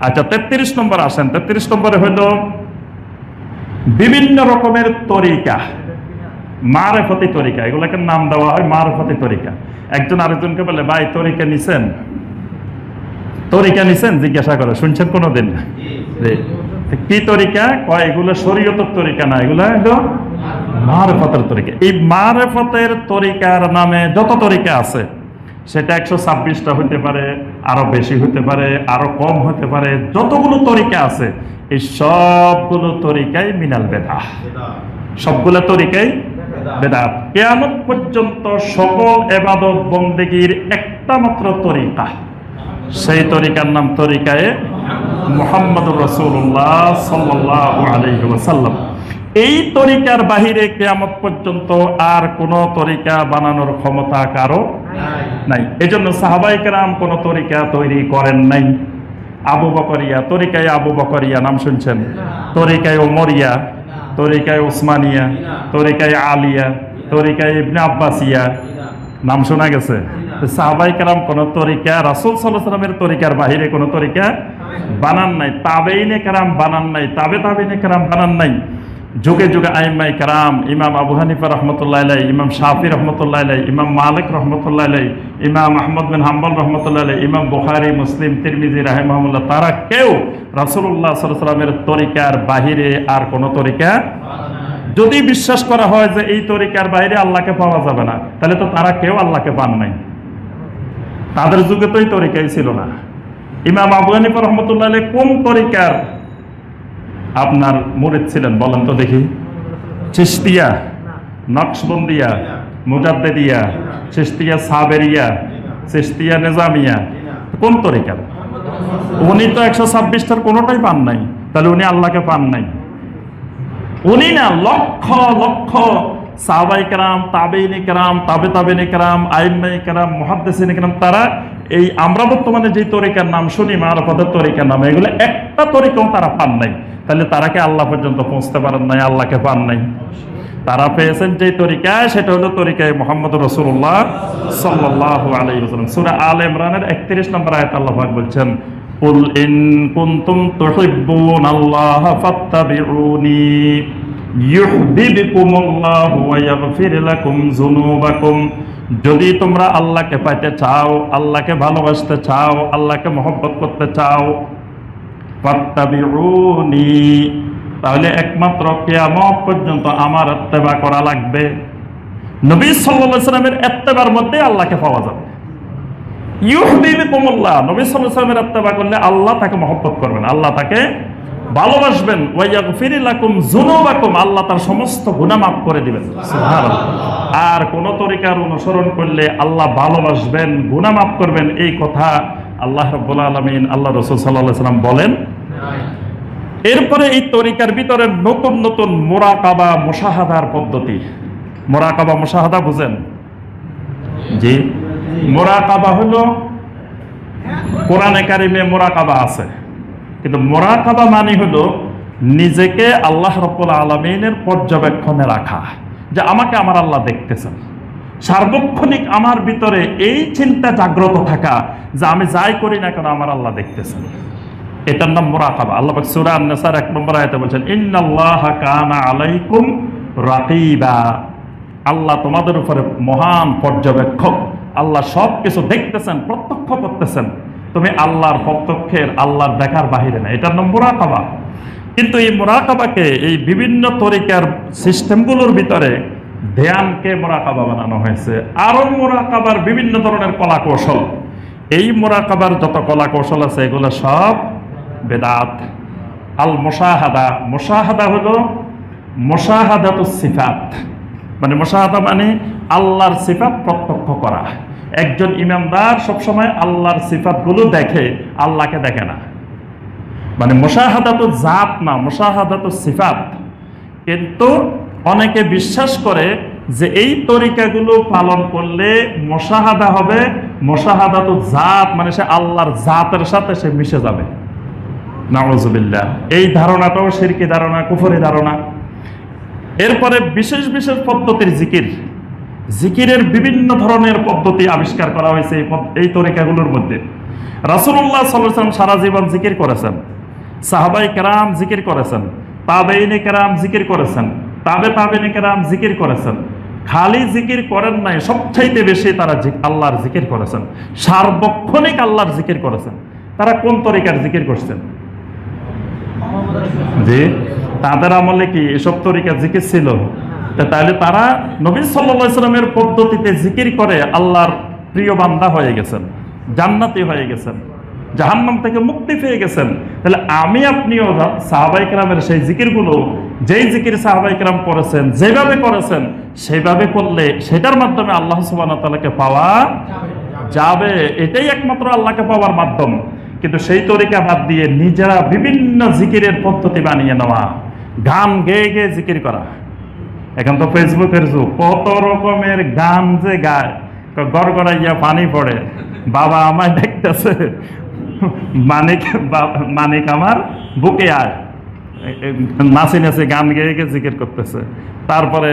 আচ্ছা, 33 নম্বর আসেন। 33 নম্বরে হইল বিভিন্ন রকমের তরিকা, মারেফতি তরিকা, এগুলোকে নাম দেওয়া হয় মারেফতি তরিকা। একজন আরেকজনকে বলে, ভাই তরিকা নিছেন? তরিকা নিছেন জিজ্ঞাসা করে, শুনছেন কোনোদিন? কি তরিকা? কয় এগুলো শরীয়তের তরিকা না, এগুলো হলো মারেফতের তরিকা। এই মারেফতের তরিকার নামে যত তরিকা আছে, সেটা 126টা হতে পারে, আরো বেশি হতে পারে, আরো কম হতে পারে। যতগুলো তরিকা আছে, এই সবগুলো তরিকাই মিনাল বেদাহ, সবগুলো তরিকাই বেদাত। কিয়ামত পর্যন্ত সকল ইবাদত বন্দেগীর একটা মাত্র তরিকা, সেই তরিকার নাম তরিকায়ে মুহাম্মদুর রাসূলুল্লাহ সাল্লাল্লাহু আলাইহি ওয়াসাল্লাম। এই তরিকার বাহিরে কিয়ামত পর্যন্ত আর কোন তরিকা বানানোর ক্ষমতা কারো নাই। এজন্য সাহাবায়ে কেরাম কোন তরিকা তৈরি করেন নাই। আবু বকরিয়া, তরিকায়ে আবু বকরিয়া নাম শুনছেন? তরিকায়ে ওমরিয়া, তরিকায়ে উসমানিয়া, তরিকায়ে আলিয়া, তরিকায়ে ইবনে আব্বাসিয়া নাম শোনা গেছে? সাহাবায়ে কেরাম কোন তরিকা রাসূল সাল্লাল্লাহু আলাইহি ওয়াসাল্লামের তরিকার বাহিরে কোন তরিকা বানান নাই। তাবেঈনে কেরাম বানান নাই, তাবেঈনে কেরাম বানান নাই। যুগে যুগে আইম্মায়ে কেরাম, ইমাম আবু হানিফা রাহমাতুল্লাহি আলাইহি, ইমাম শাফি রাহমাতুল্লাহি আলাইহি, ইমাম মালিক রাহমাতুল্লাহি আলাইহি, ইমাম আহমদ বিন হাম্বল রাহমাতুল্লাহি আলাইহি, ইমাম বুখারী, মুসলিম, তিরমিজি রাহিমাহুল্লাহ, তারা কেউ রাসূলুল্লাহ সাল্লাল্লাহু আলাইহি ওয়াসাল্লামের তরিকার বাহিরে আর কোন তরিকা, যদি বিশ্বাস করা হয় যে এই তরিকার বাইরে আল্লাহকে পাওয়া যাবে না, তাহলে তো তারা কেউ আল্লাহকে পান নাই। তাদের যুগে তো এই তরিকাই ছিল না। ইমাম আবু হানিফা রাহমাতুল্লাহি আলাইহি কোন তরিকার আপনার মুরিদ ছিলেন বলেন তো দেখি? চিশতিয়া, নকশবন্দিয়া, মুজাদ্দিদিয়া, চিশতিয়া সাবেরিয়া, চিশতিয়া নিজামিয়া, কোন তরিকার? উনি তো 126টার কোনোটাই পান নাই, তাহলে উনি আল্লাহকে পান নাই। উনি না, লক্ষ লক্ষ সাহাবায়ে কেরাম, তাবেঈনে কেরাম, তাবেঈনে কেরাম, আইম্মায়ে কেরাম, মুহাদ্দিসিনে কেরাম, তারা এই আমরা বর্তমানে যে তরিকার নাম শুনি মারফতের তরিকার নাম, এগুলো একটা তরিকাও তারা পান নাই। তাহলে তারা কি আল্লাহ পর্যন্ত পৌঁছতে পারেন নাই? আল্লাহকে পান নাই। তারা পেয়েছেন যে তরিকা, সেটা হলো তরিকায় মুহাম্মদুর রাসূলুল্লাহ সাল্লাল্লাহু আলাইহি ওয়াসাল্লাম। সূরা আলে ইমরানের 31 নম্বর আয়াত আল্লাহ পাক বলছেন, কুল ইন কুনতুম তুহিব্বুনাল্লাহা ফাত্তাবিউনি ইউহিব্বুকুমুল্লাহু ওয়া ইয়াগফির লাকুম যুনুবাকুম। যদি তোমরা আল্লাহকে পাইতে চাও, আল্লাহকে ভালোবাসতে চাও, আল্লাহকে মহব্বত করতে চাও, ফাত্তাবিউনি, তাহলে একমাত্র কিয়ামত পর্যন্ত আমার ইত্তেবা করা লাগবে। নবী সাল্লাল্লাহু আলাইহি ওয়াসাল্লামের ইত্তেবার মধ্যে আল্লাহকে পাওয়া যাবে। ইউহিব্বুকুমুল্লাহ, নবী সাল্লাল্লাহু আলাইহি ওয়াসাল্লামের ইত্তেবা করলে আল্লাহ তাকে মহব্বত করবেন, আল্লাহ তাকে ভালোবাসবেন। ওয়া ইয়াগফির লাকুম যুনুবাকুম, আল্লাহ তার সমস্ত গুনাহ মাফ করে দিবেন। সুবহানাল্লাহ। আর কোন তরিকার অনুসরণ করলে আল্লাহ ভালোবাসবেন, গুনাহ মাফ করবেন, এই কথা আল্লাহ রাব্বুল আলামিন, আল্লাহ রাসূল সাল্লাল্লাহু আলাইহি ওয়াসাল্লাম বলেন। এরপরে এই তরিকার ভিতরে নতুন নতুন মুরাকাবা মুশাহাদার পদ্ধতি। মুরাকাবা মুশাহাদা বুঝেন? জি। মুরাকাবা হলো, কোরআনে কারিমে মুরাকাবা আছে, কিন্তু মুরাকাবা মানে হলো নিজেকে আল্লাহ রাব্বুল আলামিনের পর্যবেক্ষণে রাখা, যে আমাকে আমার আল্লাহ দেখতেছেন। সার্বক্ষণিক আমার ভিতরে এই চিন্তা জাগ্রত থাকা যে আমি যাই করি না কেন আমার আল্লাহ দেখতেছেন, এটার নাম মুরাকাবা। আল্লাহ পাক সূরা আন-নাসার 1 নম্বর আয়াতে বলেন, ইন্নাল্লাহা কানা আলাইকুম রাকিবা, আল্লাহ তোমাদের উপরে মহান পর্যবেক্ষক। আল্লাহ সব কিছু দেখতেছেন, প্রত্যক্ষ করতেছেন। তুমি আল্লাহর প্রত্যক্ষের, আল্লাহর দেখার বাহিরে না, এটার নাম মুরাকাবা। কিন্তু এই মুরাকাবাকে এই বিভিন্ন তরিকার সিস্টেমগুলোর ভিতরে ধ্যানকে মুরাকাবা বানানো হয়েছে। আরো মুরাকাবার বিভিন্ন ধরনের কলা কৌশল, এই মুরাকাবার যত কলা কৌশল আছে এগুলো সব বেদাত। আল মুশাহাদা, মুশাহাদা হলো মুশাহাদাতুস সিফাত, মানে মুশাহাদা মানে আল্লাহর সিফাত প্রত্যক্ষ করা। একজন ইমানদার সবসময় আল্লাহর সিফাতগুলো দেখে, আল্লাহকে দেখে না। মানে মুশাহাদাতুল জাত না, মুশাহাদাতুস সিফাত। কিন্তু অনেকে বিশ্বাস করে যে এই তরিকাগুলো পালন করলে মুশাহাদা হবে, মুশাহাদাতুল জাত মানে সে আল্লাহর জাতের সাথে সে মিশে যাবে। নাউযুবিল্লাহ। এই ধারণাটাও শিরকি ধারণা, কুফরি ধারণা। এরপরে বিশেষ বিশেষ পদ্ধতির জিকির, জিকিরের বিভিন্ন ধরনের পদ্ধতি আবিষ্কার করা হয়েছে এই তরিকাগুলোর মধ্যে। রাসূলুল্লাহ সাল্লাল্লাহু আলাইহি ওয়াসাল্লাম সারা জীবন জিকির করেছেন, সাহাবায়ে কেরাম জিকির করেছেন, তাবেঈনে কেরাম জিকির করেছেন, তাবেঈনে কেরাম জিকির করেছেন। খালি জিকির করেন নাই, সবচাইতে বেশি তারা আল্লাহর জিকির করেছেন, সার্বক্ষণিক আল্লাহর জিকির করেছেন। তারা কোন তরিকার জিকির করছেন? জি, তাদের আমলে কি এসব তরিকা জিকির ছিল? তাহলে তারা নবী সাল্লাল্লাহু আলাইহি ওয়াসাল্লামের পদ্ধতিতে জিকির করে আল্লাহর প্রিয় বান্দা হয়ে গেছেন, জান্নাতি হয়ে গেছেন, জাহান্নাম থেকে মুক্তি পেয়ে গেছেন। তাহলে আমি আপনিও সাহাবায়ে কেরামের সেই জিকিরগুলো, যেই জিকির সাহাবায়ে কেরাম করেছেন, যেভাবে করেছেন সেইভাবে করলে সেটার মাধ্যমে আল্লাহ সুবহানাহু ওয়া তাআলাকে পাওয়া যাবে। এটাই একমাত্র আল্লাহকে পাওয়ার মাধ্যম। কিন্তু সেই তরিকা বাদ দিয়ে নিজেরা বিভিন্ন জিকিরের পদ্ধতি বানিয়ে নেওয়া, গান গেয়ে গেয়ে জিকির করা। এখন তো ফেসবুকের যুগ, কত রকমের গান যে গায়, গড়গড়াইয়া পানি পড়ে, বাবা আমায় দেখতেছে, মানিক আমার বুকে আয়, নাচি নাচি গান গেয়ে গিয়ে জিকির করতেছে। তারপরে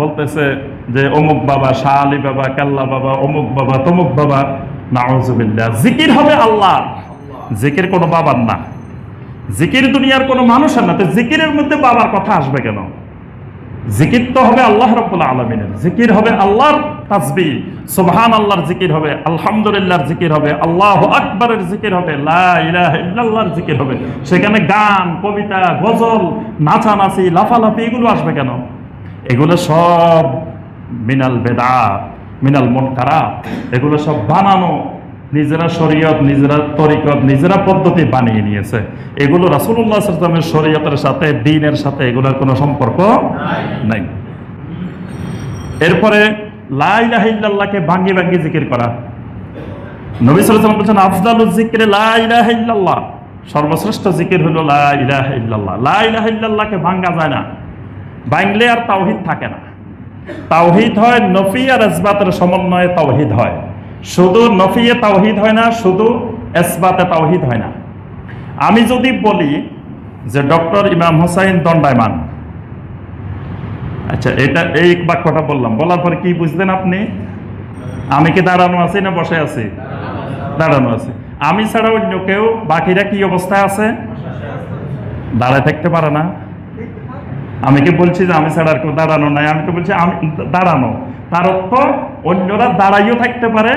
বলতেছে যে অমুক বাবা, শাহ আলী বাবা, কাল্লা বাবা, অমুক বাবা, তমুক বাবা। নাউজুবিল্লাহ। জিকির হবে আল্লাহ, জিকির কোনো বাবার না, জিকির দুনিয়ার কোনো মানুষের না। তো জিকিরের মধ্যে বাবার কথা আসবে কেন? জিকির তো হবে আল্লাহ রাব্বুল আলামিনের, জিকির হবে আল্লাহর তাসবিহ, সুবহানাল্লাহর জিকির হবে, আলহামদুলিল্লাহর জিকির হবে, আল্লাহু আকবারের জিকির হবে, লা ইলাহা ইল্লাল্লাহর জিকির হবে। সেখানে গান, কবিতা, গজল, নাচানাচি, লাফালাফি এগুলো আসবে কেন? এগুলো সব মিনাল বেদাত, মিনাল মুনকারাত। এগুলো সব বানানো, নিজেরা শরীয়ত, নিজেরা তরিকত, নিজেরা পদ্ধতি বানিয়ে নিয়েছে। এগুলো রাসূলুল্লাহ সাল্লাল্লাহু আলাইহি ওয়াসাল্লামের শরীয়তের সাথে, দ্বীনের সাথে এগুলোর কোনো সম্পর্ক নাই। এরপরে লা ইলাহা ইল্লাল্লাহকে ভাঙিয়ে ভাঙিয়ে জিকির করা। নবী সাল্লাল্লাহু আলাইহি ওয়াসাল্লাম বলেছেন, আফদালুজ যিকরি লা ইলাহা ইল্লাল্লাহ, সর্বশ্রেষ্ঠ জিকির হলো লা ইলাহা ইল্লাল্লাহ। লা ইলাহা ইল্লাল্লাহকে ভাঙা যায় না, ভাঙলে আর তাওহীদ থাকে না। তাওহীদ হয় নফি আর ইসবাতের সমন্বয়ে তাওহীদ হয়। শুধু নফিয়ে তাওহীদ হয় না, শুধু ইসবাতে তাওহীদ হয় না। আমি যদি বলি যে ডক্টর ইমাম হোসাইন দণ্ডায়মান, আচ্ছা, এটা এই বাক্যটা বললাম, বলার পরে কি বুঝলেন আপনি? আমি কি দাঁড়ানো আছি না বসে আছি? দাঁড়ানো আছি। আমি ছাড়া অন্য কেউ, বাকিরা কি অবস্থায় আছে? দাঁড়ায় থাকতে পারে না। আমি কি বলছি যে আমি ছাড়া আর কেউ দাঁড়ানো নাই? আমি তো বলছি আমি দাঁড়ানো। তার অর্থ অন্যরা দাঁড়াইও থাকতে পারে,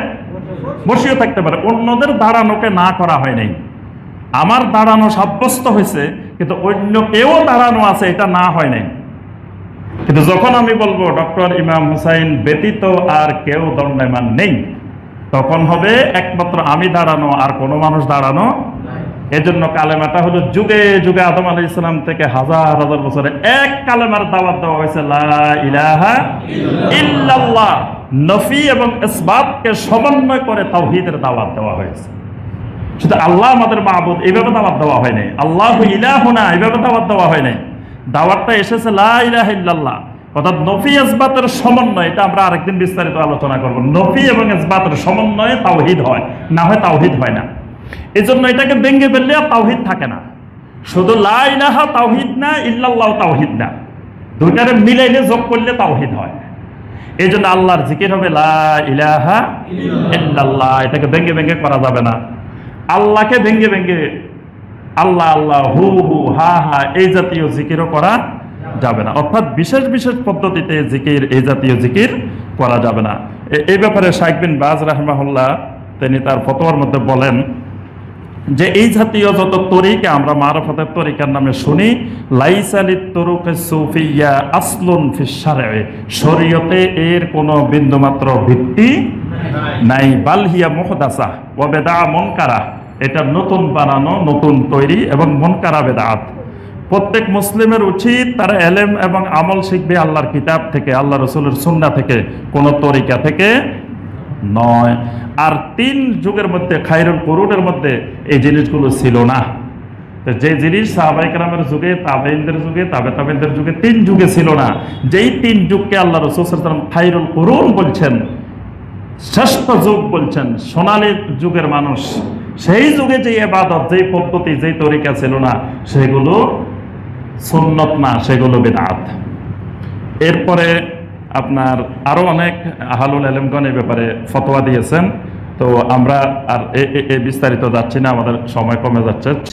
বসেও থাকতে পারে। অন্যদের দাঁড়ানোকে না করা হয় নাই, আমার দাঁড়ানো সাব্যস্ত হয়েছে, কিন্তু অন্য কেউ দাঁড়ানো আছে, এটা না হয় নাই। কিন্তু যখন আমি বলবো ডক্টর ইমাম হুসাইন ব্যতীত আর কেউ দণ্ডায়মান নেই, তখন হবে একমাত্র আমি দাঁড়ানো, আর কোনো মানুষ দাঁড়ানো। এজন্য কালেমাটা হলো যুগে যুগে আদম আলাইহিস সালাম থেকে হাজার হাজার বছরে এক কালেমার দাওয়াত দেওয়া হয়েছে, লা ইলাহা ইল্লাল্লাহ। নফি এবং ইসবাতকে সমন্বয় করে তাওহীদের দাওয়াত দেওয়া হয়েছে। শুধু আল্লাহ আমাদের মাবুদ এইভাবে দাওয়াত দেওয়া হয় নাই, আল্লাহু ইলাহুনা এইভাবে দাওয়াত দেওয়া হয় নাই। দাওয়াতটা এসেছে লা ইলাহা ইল্লাল্লাহ, অর্থাৎ নফি ইসবাতের সমন্বয়। এটা আমরা আরেকদিন বিস্তারিত আলোচনা করব। নফি এবং ইসবাতের সমন্বয়ে তাওহীদ হয়, না হয় তাওহীদ হয় না। এই জন্য এটাকে ভেঙে ফেললে আর তাওহীদ থাকে না। শুধু লা ইলাহা তাওহীদ না, ইল্লাল্লাহ তাওহীদ না, দুইটারে মিলাইলে যোগ করলে তাওহীদ হয়। এই জন্য আল্লাহর জিকির হবে লা ইলাহা ইল্লাল্লাহ। এটাকে ভেঙে ভেঙে করা যাবে না। আল্লাহকে ভেঙে ভেঙে আল্লাহ আল্লাহ, হু হু, হা হা এই জাতীয় জিকিরও করা যাবে না। অর্থাৎ বিশেষ বিশেষ পদ্ধতিতে জিকির, এই জাতীয় জিকির করা যাবে না। এই ব্যাপারে শাইখ বিন বাজ রাহিমাহুল্লাহ তিনি তার ফতোয়ার মধ্যে বলেন যে এই জাতীয় যত তরিকা আমরা মারফতের তরিকার নামে শুনি, লাইসা লিত-তুরুকি সুফিয়্যা আসলুন ফিশ শারঈ, শরীয়তে এর কোনো বিন্দুমাত্র ভিত্তি নাই। বাল হিয়া মুহদাসা ওয়া বিদআ মুনকারা, এটা নতুন বানানো, নতুন তৈরি এবং মুনকারা বিদআত। প্রত্যেক মুসলিমের উচিত তারা ইলম এবং আমল শিখবে আল্লাহর কিতাব থেকে, আল্লাহ রাসূলের সুন্নাহ থেকে, কোন তরিকা থেকে নয়। আর 3 যুগের মধ্যে, খায়রুল কুরুনের মধ্যে এই জিনিসগুলো ছিল না। যে জিনিস সাহাবায়ে কেরামের যুগে, তাবেঈনদের যুগে, তাবেঈনদের যুগে, 3 যুগে ছিল না। যেই 3 যুগকে আল্লাহ রাসূল সাল্লাল্লাহু আলাইহি ওয়াসাল্লাম খায়রুল কুরুন বলছেন, শ্রেষ্ঠ যুগ বলছেন, সোনালী যুগের মানুষ, সেই যুগে যে ইবাদত, যেই পদ্ধতি, যেই তরিকা ছিল না, সেগুলো সুন্নত না, সেগুলো বিদআত। এরপরে আপনার আরো অনেক আহলুল ইলমগণ এই ব্যাপারে ফতোয়া দিয়েছেন। তো আমরা আর বিস্তারিত যাচ্ছি না, আমাদের সময় কমে যাচ্ছে।